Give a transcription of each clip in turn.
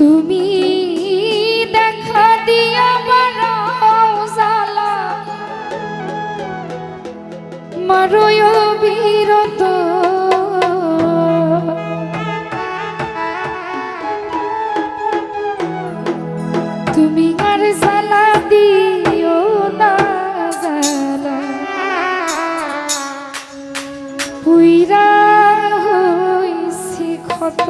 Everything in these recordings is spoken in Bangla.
তুমি দেখা দিয়া বাড়াও জ্বালা মারয় বিরত তুমি আর জ্বালা দিও না জ্বালা পুইরা হইছি ক্ষত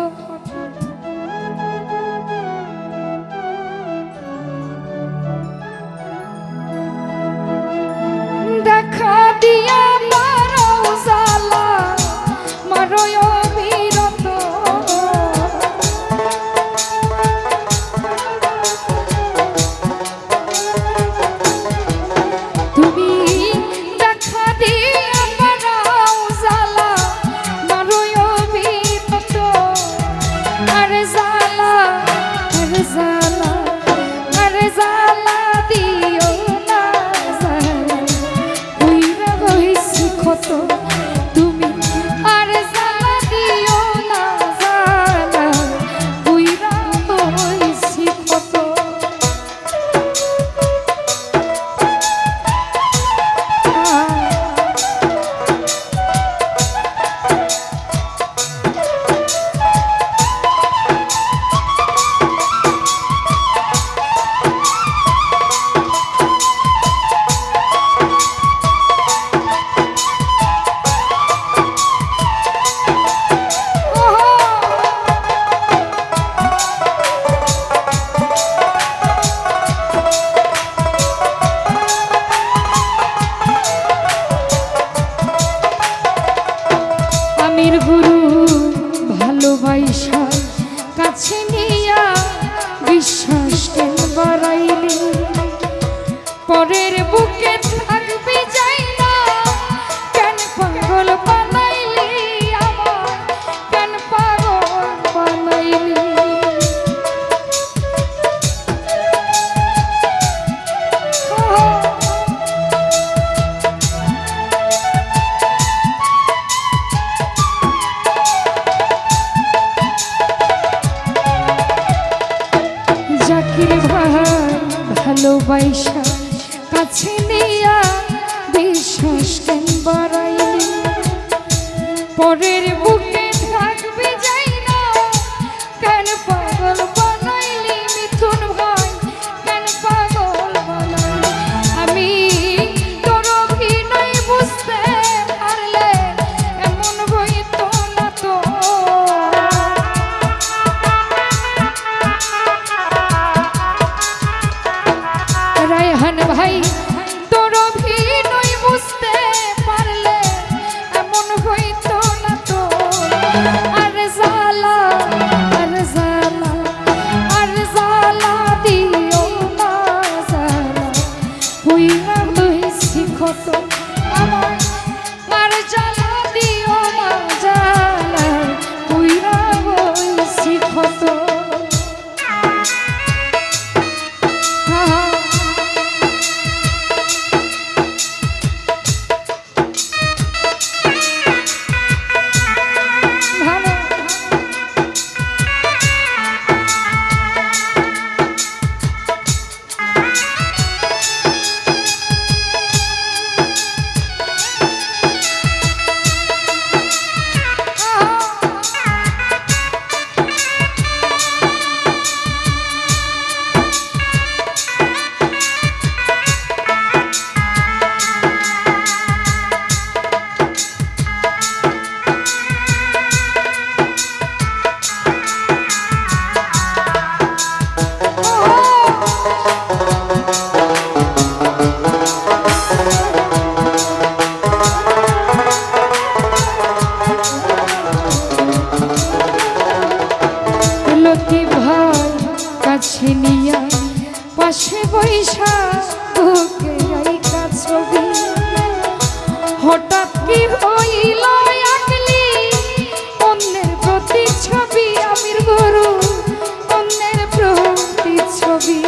দেখা দিয়া মারাও জ্বালা মারয় বিরত তুমি দেখা দিয়া মারাও জ্বালা মারয় বিরত আরে জ্বালা আরে জ্বালা আরে জ্বালা দিও না জ্বালা পুইরা হইছি ক্ষত তুমি আরে জ্বালা দিও না জ্বালা পুইরা হইছি ক্ষত আমির গুরু ভালোবাসা কাছে নিয়া বিশ্বাস কেন বাড়াইলি পরের বুকে থাকবি যাই না কেন পাগল বানাইলি আমার কেন পাগল বানাইলি জাকির ভাই ভালোবাসা কাছে নিয়া বিশ্বাস কেন বাড়াইলি পরের বুকে থাকবি যাই না কেন পাগল বানাইলি মিথুন ভাই কেন পাগল বানাইলি আমি তোর অভিনয় বুঝতে পারলে এমন হইতো না তো রায়হান ভাই তোর অভিনয় বুঝতে পারলে এমন হইতো না তো আরে জ্বালা আরে জ্বালা আরে জ্বালা দিও না জ্বালা পুইরা হইছি ক্ষত আমার আর জ্বালা দিও না জ্বালা পুইরা হইছি ক্ষত লতি ভাই কাছে নিয়া পাশে বৈশা বুকে রাইখা ছবি হঠাৎ কি হইল আকলি অন্যের প্রতিচ্ছবি আমির গুরু অন্যের প্রতিচ্ছবি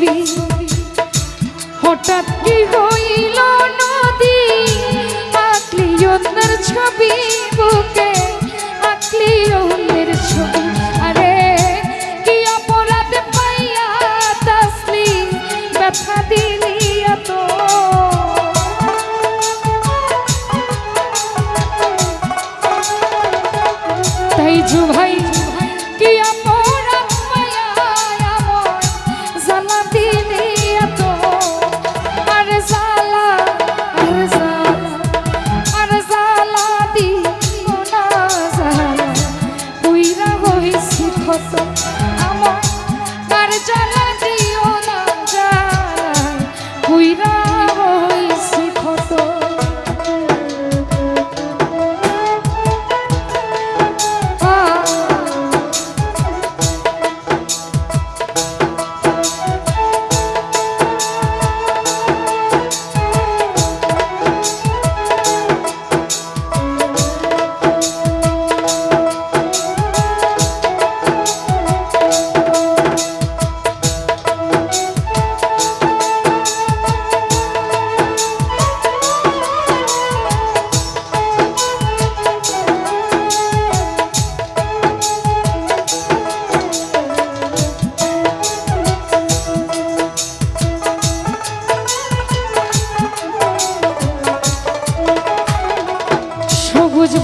ছবি হঠাৎ কি হইল নদী আঁকলি অন্যের ছবি বুকে আঁকলি অন্যের ছবি আরে কি অপরাধ পাইয়া তাসলি ব্যথা দিলি এত তাই ভাই কি অপরাধ পাইয়া আমার জ্বালা দিলি এত আরে জ্বালা আরে জ্বালা আরে জ্বালা দিও না জ্বালা পুইরা হইছি ক্ষত আমার আর জ্বালা দিও না জ্বালা পুইরা হইছি ক্ষত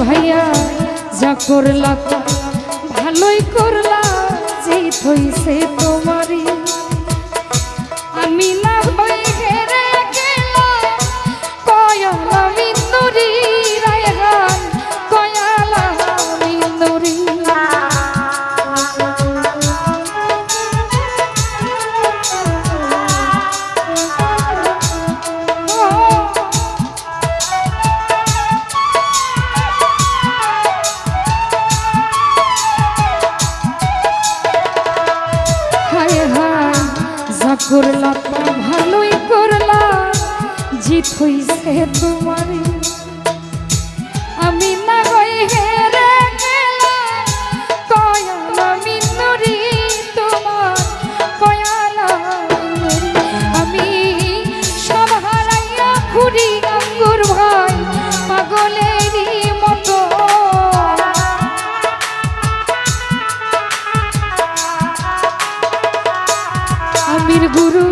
ভাইয়া যা করলা তা ভালোই করলা জিত হইছে তোমারই আমি না হয়ে হেরে গেলাম কয়ালা মিন্দুরি রায়হান কয়ালা মিন্দুরি করলা তা ভালোই করলা জিত হইছে তোমারই আমি না হয়ে হেরে গেলাম কয়ালা মিন্দুরি তোমার কয়ালা মিন্দুরি আমি সব হারাইয়া ঘুরি আঙ্গুর ভাই পাগলেরই মতো আমির গুরু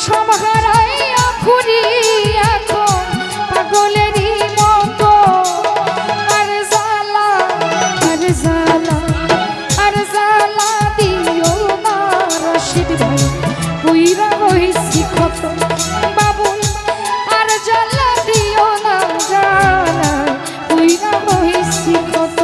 সব হারাইয়া ঘুরি এখন পাগলেরই মতো আর জ্বালা আর জ্বালা আর জ্বালা দিও না রশিদ ভাই পুইরা হইছি ক্ষত বাবুল আর জ্বালা দিও না জ্বালা পুইরা হইছি ক্ষত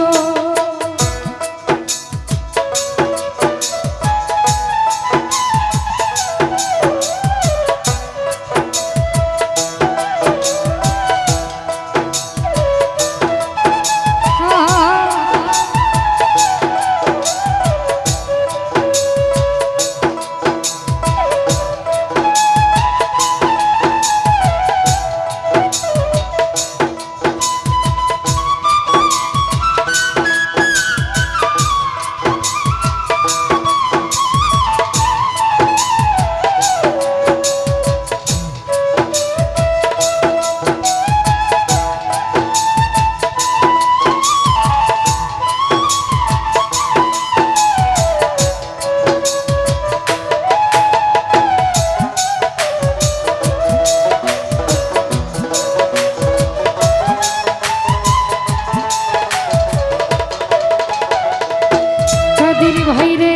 ভাইরে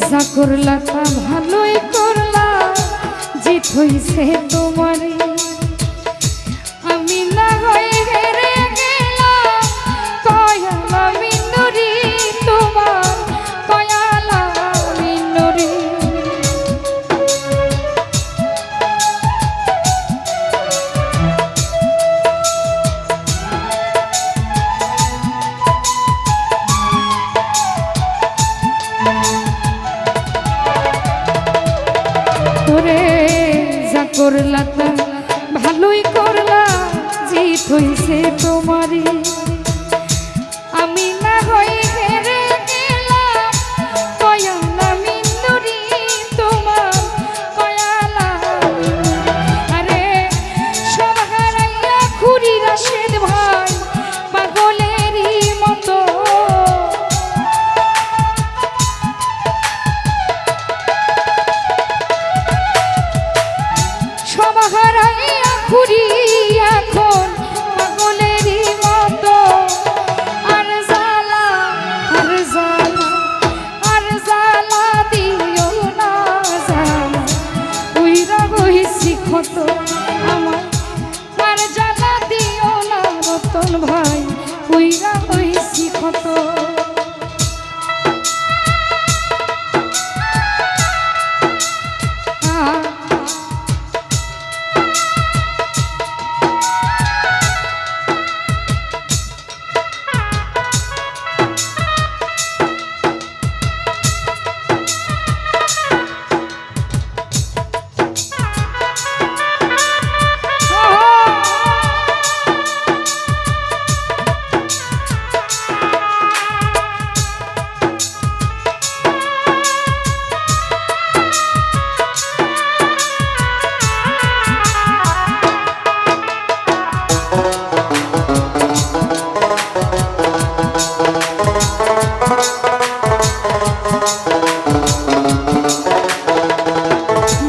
যা করলা তা ভালোই করলা জিত হইছে তোমারই আমি না হয়ে হেরে গেলাম কয়ালা মিন্দুরি তোমার কয়ালা মিন্দুরি করলা তা ভালোই করলা জিত হইছে তোমারই আমি না হয়ে হেরে গেলাম কয়ালা মিন্দুরি তোমার হারাইয়া ঘুরি এখন পাগলেরই মতো। আর জ্বালা আর জ্বালা আর জ্বালা দিও না জ্বালা, উইরা হইছি ক্ষত আমার। আর জ্বালা দিও না রতন ভাই, উইরা হইছি ক্ষত।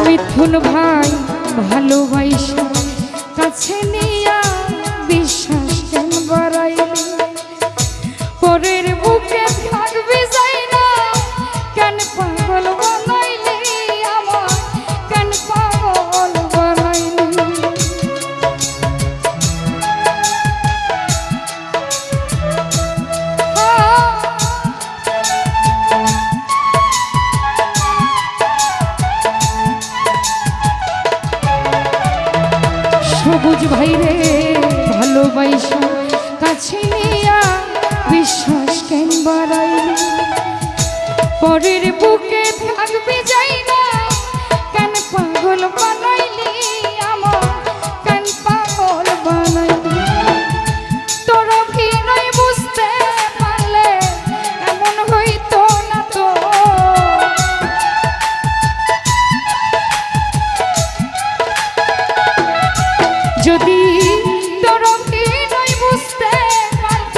মিথুন ভাই ভালোবাসা কাছে নিয়া বিশ্বাস কেন বাড়াইলি, পরের বুকে থাকবি যাই না কেন পাগল বানাইলি আমার, কেন পাগল বানাইলি। সবুজ ভাই রে ভালোবাসা কাছে নিয়া বিশ্বাস কেন বাড়াইলি, পরের বুকে থাকবি যা